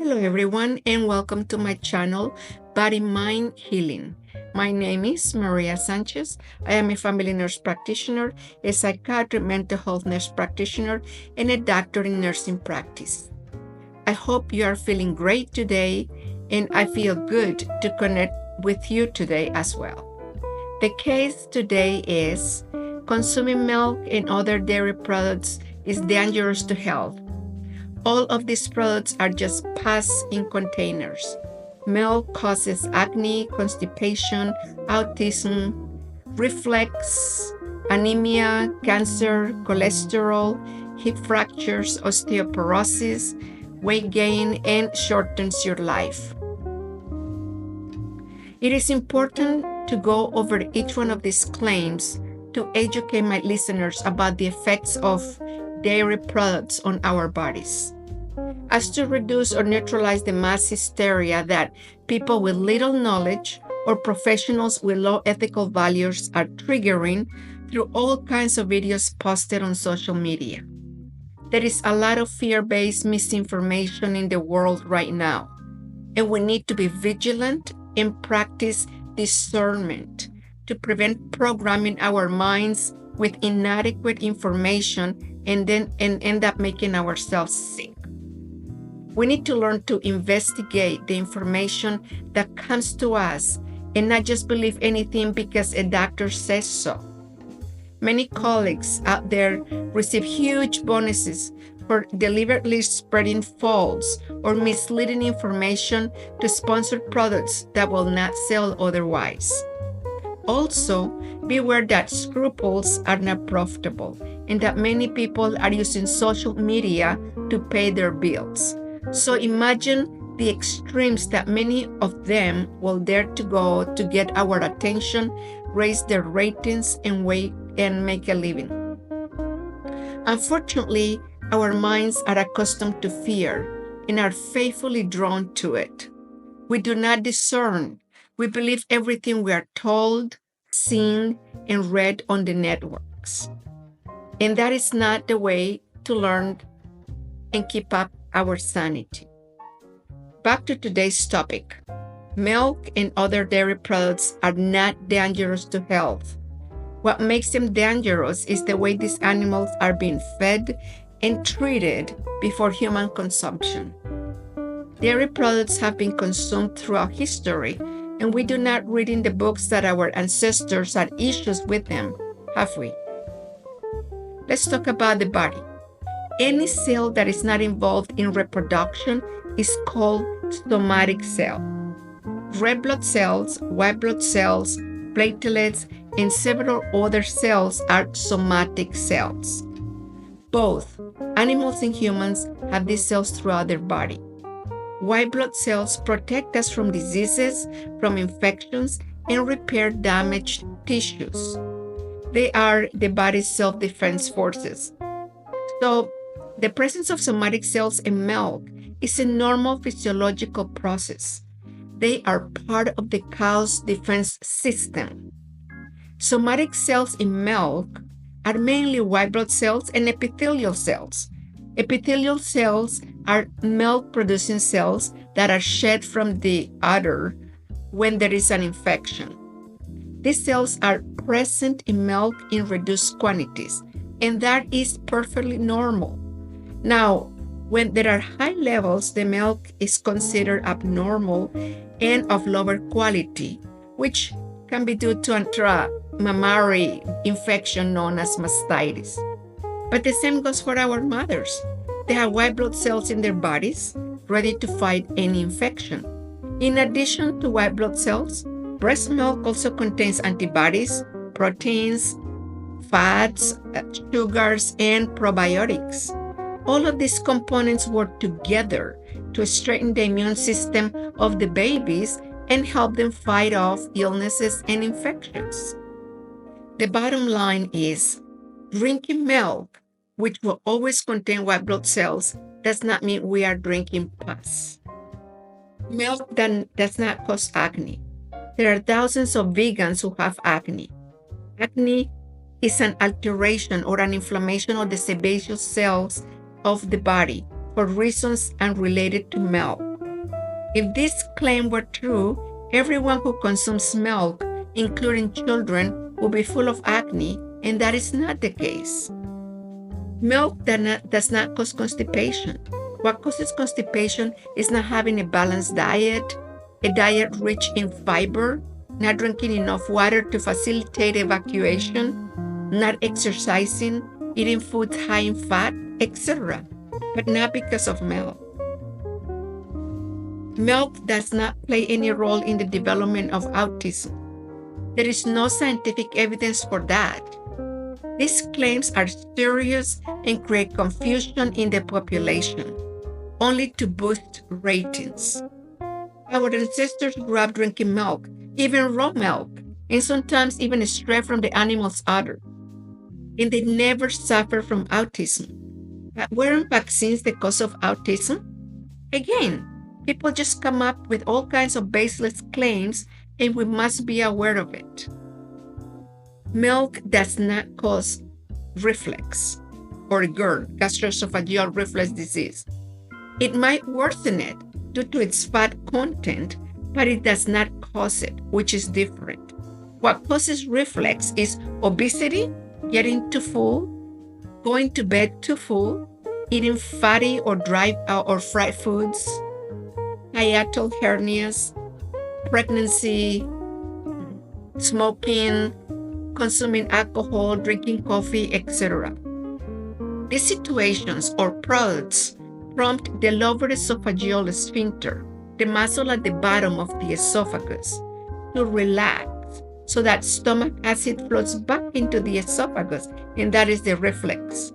Hello, everyone, and welcome to my channel, Body Mind Healing. My name is Maria Sanchez. I am a family nurse practitioner, a psychiatric mental health nurse practitioner, and a doctor in nursing practice. I hope you are feeling great today, and I feel good to connect with you today as well. The case today is consuming milk and other dairy products is dangerous to health. All of these products are just pass in containers. Milk causes acne, constipation, autism, reflux, anemia, cancer, cholesterol, hip fractures, osteoporosis, weight gain, and shortens your life. It is important to go over each one of these claims to educate my listeners about the effects of dairy products on our bodies, as to reduce or neutralize the mass hysteria that people with little knowledge or professionals with low ethical values are triggering through all kinds of videos posted on social media. There is a lot of fear-based misinformation in the world right now, and we need to be vigilant and practice discernment to prevent programming our minds with inadequate information and end up making ourselves sick. We need to learn to investigate the information that comes to us and not just believe anything because a doctor says so. Many colleagues out there receive huge bonuses for deliberately spreading false or misleading information to sponsor products that will not sell otherwise. Also, beware that scruples are not profitable and that many people are using social media to pay their bills. So imagine the extremes that many of them will dare to go to get our attention, raise their ratings, and make a living. Unfortunately, our minds are accustomed to fear and are faithfully drawn to it. We do not discern. We believe everything we are told, seen, and read on the networks. And that is not the way to learn and keep up our sanity. Back to today's topic. Milk and other dairy products are not dangerous to health. What makes them dangerous is the way these animals are being fed and treated before human consumption. Dairy products have been consumed throughout history, and we do not read in the books that our ancestors had issues with them, have we? Let's talk about the body. Any cell that is not involved in reproduction is called somatic cell. Red blood cells, white blood cells, platelets, and several other cells are somatic cells. Both animals and humans have these cells throughout their body. White blood cells protect us from diseases, from infections, and repair damaged tissues. They are the body's self-defense forces. So, the presence of somatic cells in milk is a normal physiological process. They are part of the cow's defense system. Somatic cells in milk are mainly white blood cells and epithelial cells. Epithelial cells are milk-producing cells that are shed from the udder when there is an infection. These cells are present in milk in reduced quantities, and that is perfectly normal. Now, when there are high levels, the milk is considered abnormal and of lower quality, which can be due to a mammary infection known as mastitis. But the same goes for our mothers. They have white blood cells in their bodies ready to fight any infection. In addition to white blood cells, breast milk also contains antibodies, proteins, fats, sugars, and probiotics. All of these components work together to strengthen the immune system of the babies and help them fight off illnesses and infections. The bottom line is, drinking milk, which will always contain white blood cells, does not mean we are drinking pus. Milk does not cause acne. There are thousands of vegans who have acne. Acne is an alteration or an inflammation of the sebaceous cells of the body for reasons unrelated to milk. If this claim were true, everyone who consumes milk, including children, will be full of acne, and that is not the case. Milk does not cause constipation. What causes constipation is not having a balanced diet, a diet rich in fiber, not drinking enough water to facilitate evacuation, not exercising, eating foods high in fat, etc., but not because of milk. Milk does not play any role in the development of autism. There is no scientific evidence for that. These claims are serious and create confusion in the population, only to boost ratings. Our ancestors grew up drinking milk, even raw milk, and sometimes even straight from the animal's udder. And they never suffered from autism. But weren't vaccines the cause of autism? Again, people just come up with all kinds of baseless claims, and we must be aware of it. Milk does not cause reflux or GERD, gastroesophageal reflux disease. It might worsen it due to its fat content, but it does not cause it, which is different. What causes reflux is obesity, getting too full, going to bed too full, eating fatty or dry or fried foods, hiatal hernias, pregnancy, smoking, consuming alcohol, drinking coffee, etc. These situations or products prompt the lower esophageal sphincter, the muscle at the bottom of the esophagus, to relax so that stomach acid flows back into the esophagus, and that is the reflux.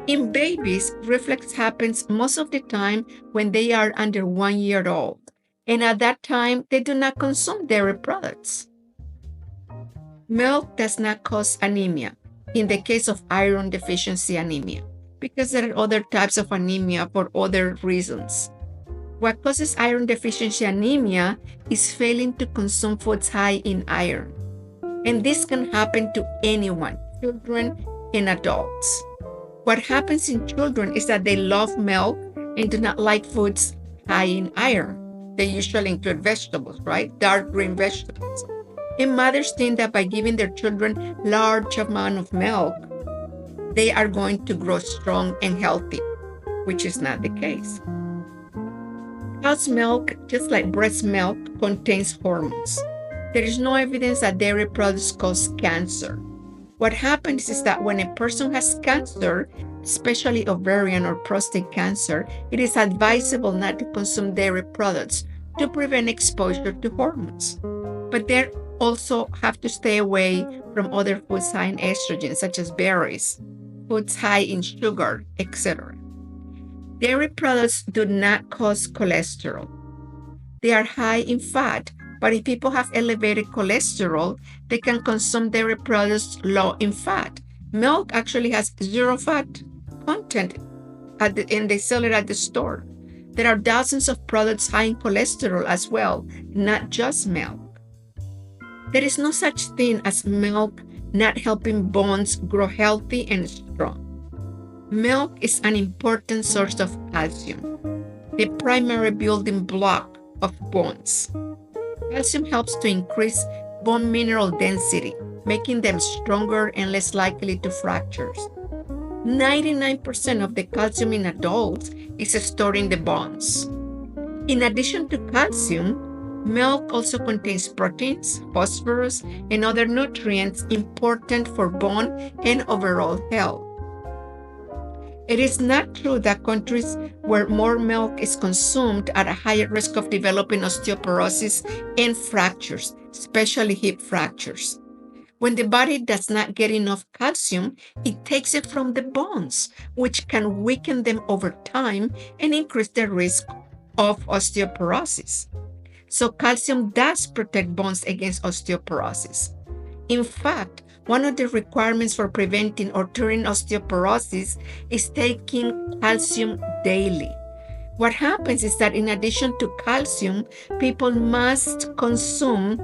In babies, reflux happens most of the time when they are under 1 year old, and at that time, they do not consume dairy products. Milk does not cause anemia in the case of iron deficiency anemia, because there are other types of anemia for other reasons. What causes iron deficiency anemia is failing to consume foods high in iron. And this can happen to anyone, children and adults. What happens in children is that they love milk and do not like foods high in iron. They usually include vegetables, right? Dark green vegetables. And mothers think that by giving their children large amount of milk, they are going to grow strong and healthy, which is not the case. Cow's milk, just like breast milk, contains hormones. There is no evidence that dairy products cause cancer. What happens is that when a person has cancer, especially ovarian or prostate cancer, it is advisable not to consume dairy products to prevent exposure to hormones. But they also have to stay away from other foods high in estrogen, such as berries, foods high in sugar, etc. Dairy products do not cause cholesterol. They are high in fat, but if people have elevated cholesterol, they can consume dairy products low in fat. Milk actually has zero fat content, and they sell it at the store. There are dozens of products high in cholesterol as well, not just milk. There is no such thing as milk not helping bones grow healthy and strong. Milk is an important source of calcium, the primary building block of bones. Calcium helps to increase bone mineral density, making them stronger and less likely to fractures. 99% of the calcium in adults is stored in the bones. In addition to calcium, milk also contains proteins, phosphorus, and other nutrients important for bone and overall health. It is not true that countries where more milk is consumed are at a higher risk of developing osteoporosis and fractures, especially hip fractures. When the body does not get enough calcium, it takes it from the bones, which can weaken them over time and increase the risk of osteoporosis. So calcium does protect bones against osteoporosis. In fact, one of the requirements for preventing or curing osteoporosis is taking calcium daily. What happens is that in addition to calcium, people must consume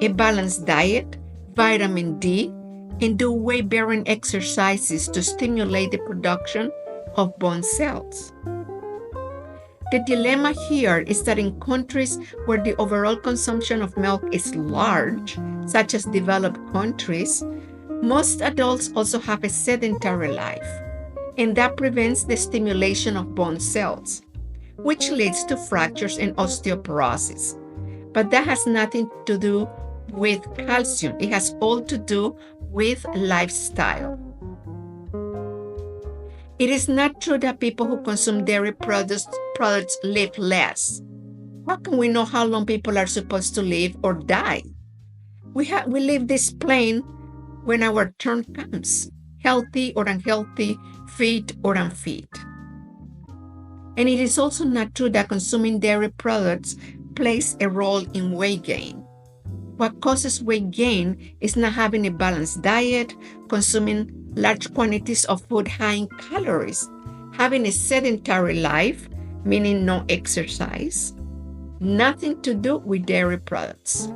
a balanced diet, vitamin D, and do weight-bearing exercises to stimulate the production of bone cells. The dilemma here is that in countries where the overall consumption of milk is large, such as developed countries, most adults also have a sedentary life, and that prevents the stimulation of bone cells, which leads to fractures and osteoporosis. But that has nothing to do with calcium. It has all to do with lifestyle. It is not true that people who consume dairy products live less. How can we know how long people are supposed to live or die? We live this plane when our turn comes, healthy or unhealthy, fit or unfit. And it is also not true that consuming dairy products plays a role in weight gain. What causes weight gain is not having a balanced diet, consuming large quantities of food high in calories, having a sedentary life, meaning no exercise, nothing to do with dairy products.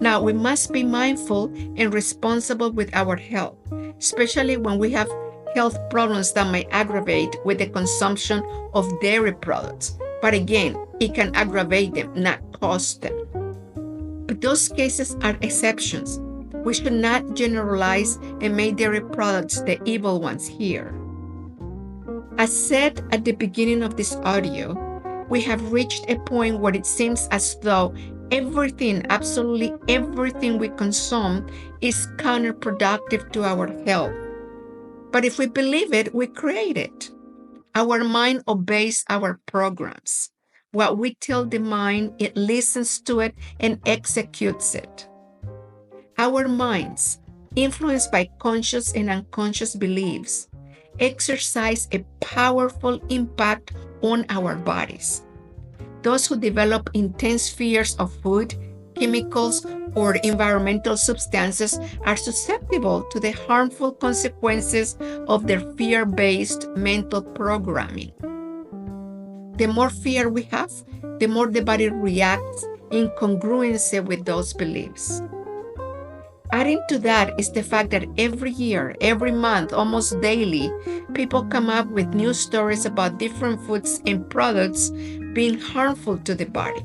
Now, we must be mindful and responsible with our health, especially when we have health problems that may aggravate with the consumption of dairy products. But again, it can aggravate them, not cause them. But those cases are exceptions. We should not generalize and make dairy products the evil ones here. As said at the beginning of this audio, we have reached a point where it seems as though everything, absolutely everything we consume is counterproductive to our health. But if we believe it, we create it. Our mind obeys our programs. What we tell the mind, it listens to it and executes it. Our minds, influenced by conscious and unconscious beliefs, exercise a powerful impact on our bodies. Those who develop intense fears of food, chemicals, or environmental substances are susceptible to the harmful consequences of their fear-based mental programming. The more fear we have, the more the body reacts in congruency with those beliefs. Adding to that is the fact that every year, every month, almost daily, people come up with new stories about different foods and products being harmful to the body.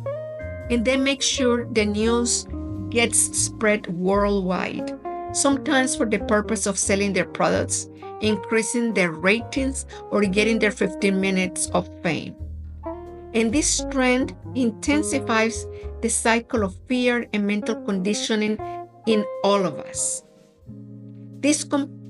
And they make sure the news gets spread worldwide, sometimes for the purpose of selling their products, increasing their ratings, or getting their 15 minutes of fame. And this trend intensifies the cycle of fear and mental conditioning in all of us. These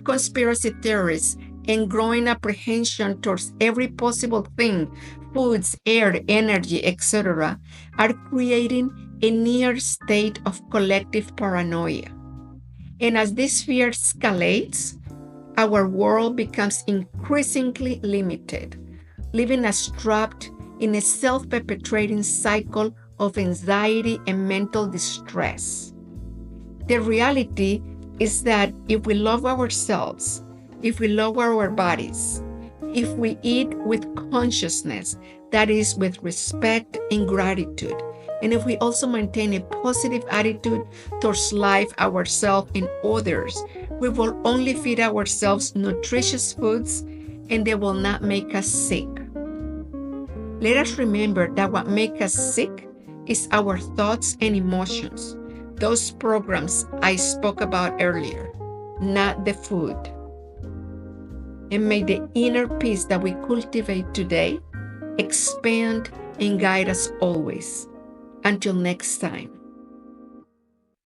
conspiracy theories and growing apprehension towards every possible thing, foods, air, energy, etc., are creating a near state of collective paranoia. And as this fear escalates, our world becomes increasingly limited, leaving us trapped in a self-perpetuating cycle of anxiety and mental distress. The reality is that if we love ourselves, if we love our bodies, if we eat with consciousness, that is, with respect and gratitude, and if we also maintain a positive attitude towards life, ourselves, and others, we will only feed ourselves nutritious foods, and they will not make us sick. Let us remember that what makes us sick is our thoughts and emotions, those programs I spoke about earlier, not the food. And may the inner peace that we cultivate today expand and guide us always. Until next time.